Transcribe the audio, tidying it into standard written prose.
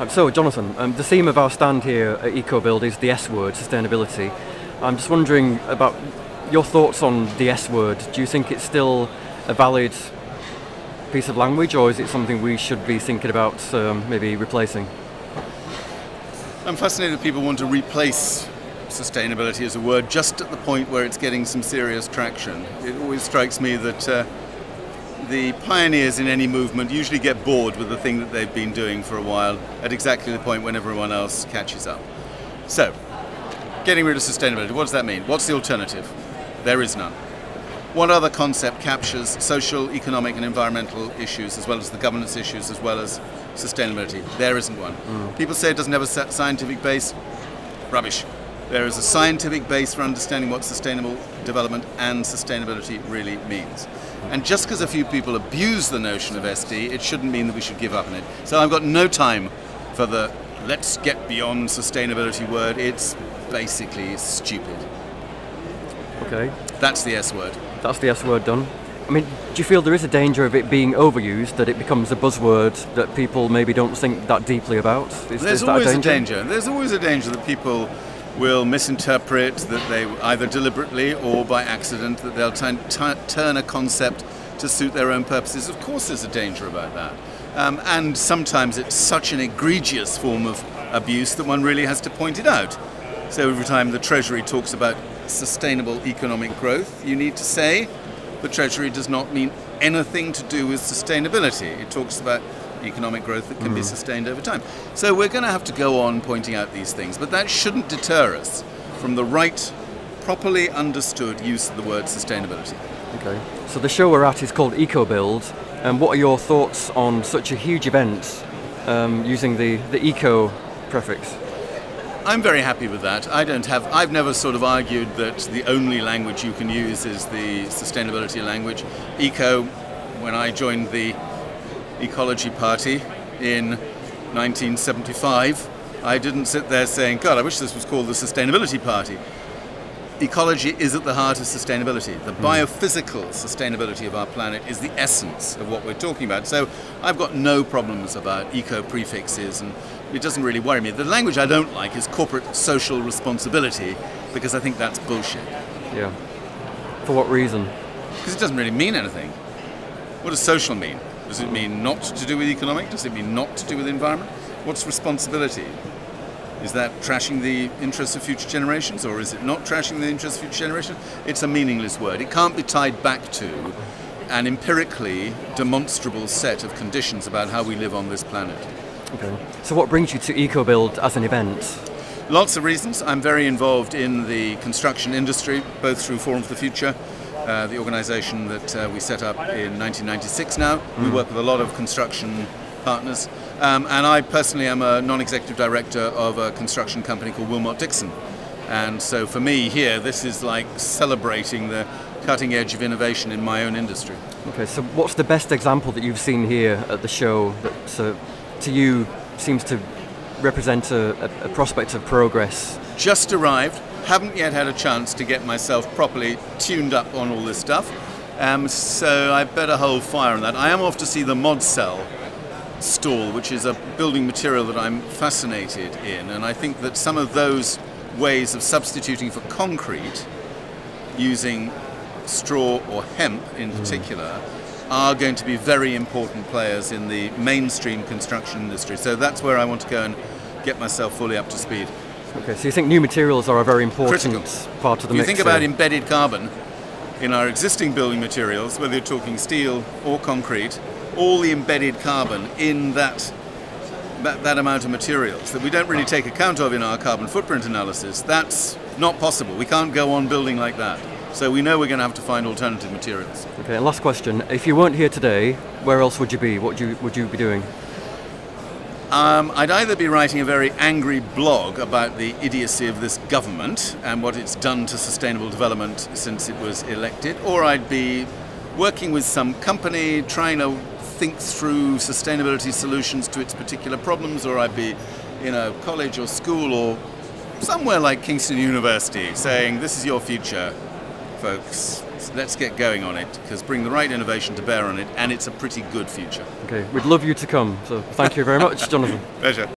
So, Jonathan, the theme of our stand here at EcoBuild is the S word, sustainability. I'm just wondering about your thoughts on the S word. Do you think it's still a valid piece of language, or is it something we should be thinking about maybe replacing? I'm fascinated that people want to replace sustainability as a word just at the point where it's getting some serious traction. It always strikes me that the pioneers in any movement usually get bored with the thing that they've been doing for a while at exactly the point when everyone else catches up. So, getting rid of sustainability, what does that mean? What's the alternative? There is none. What other concept captures social, economic and environmental issues as well as the governance issues as well as sustainability? There isn't one. People say it doesn't have a scientific base. Rubbish. There is a scientific base for understanding what sustainable development and sustainability really means. And just because a few people abuse the notion of SD, it shouldn't mean that we should give up on it. So I've got no time for the let's get beyond sustainability word. It's basically stupid. Okay. That's the S word. That's the S word done. I mean, do you feel there is a danger of it being overused, that it becomes a buzzword that people maybe don't think that deeply about? There's always a danger. There's always a danger that people will misinterpret, that they either deliberately or by accident, that they'll turn a concept to suit their own purposes. Of course there's a danger about that. And sometimes it's such an egregious form of abuse that one really has to point it out. So every time the Treasury talks about sustainable economic growth, you need to say the Treasury does not mean anything to do with sustainability. It talks about economic growth that can be sustained over time. So we're going to have to go on pointing out these things, but that shouldn't deter us from the right, properly understood use of the word sustainability. Okay. So the show we're at is called EcoBuild, and what are your thoughts on such a huge event using the eco prefix? I'm very happy with that. I've never sort of argued that the only language you can use is the sustainability language. Eco, when I joined the Ecology Party in 1975, I didn't sit there saying, God, I wish this was called the Sustainability Party. Ecology is at the heart of sustainability. The biophysical sustainability of our planet is the essence of what we're talking about. So I've got no problems about eco prefixes, and it doesn't really worry me. The language I don't like is corporate social responsibility, because I think that's bullshit. Yeah. For what reason? Because it doesn't really mean anything. What does social mean? Does it mean not to do with economic? Does it mean not to do with environment? What's responsibility? Is that trashing the interests of future generations, or is it not trashing the interests of future generations? It's a meaningless word. It can't be tied back to an empirically demonstrable set of conditions about how we live on this planet. Okay. So what brings you to EcoBuild as an event? Lots of reasons. I'm very involved in the construction industry, both through Forum for the Future, the organisation that we set up in 1996 now. We work with a lot of construction partners. And I personally am a non-executive director of a construction company called Wilmot Dixon. And so for me here, this is like celebrating the cutting edge of innovation in my own industry. Okay, so what's the best example that you've seen here at the show that to you seems to represent a prospect of progress? Just arrived. Haven't yet had a chance to get myself properly tuned up on all this stuff, so I better hold fire on that. I am off to see the ModCell stall, which is a building material that I'm fascinated in, and I think that some of those ways of substituting for concrete, using straw or hemp in particular, are going to be very important players in the mainstream construction industry. So that's where I want to go and get myself fully up to speed. Okay, so you think new materials are a very important part of the mix? You think about embedded carbon in our existing building materials, whether you're talking steel or concrete, all the embedded carbon in that amount of materials that we don't really take account of in our carbon footprint analysis, that's not possible. We can't go on building like that. So we know we're going to have to find alternative materials. Okay, and last question. If you weren't here today, where else would you be? What would you be doing? I'd either be writing a very angry blog about the idiocy of this government and what it's done to sustainable development since it was elected, or I'd be working with some company trying to think through sustainability solutions to its particular problems, or I'd be in a college or school or somewhere like Kingston University saying, this is your future, folks. Let's get going on it, because bring the right innovation to bear on it, and it's a pretty good future. Okay, we'd love you to come, so thank you very much, Jonathan. Pleasure.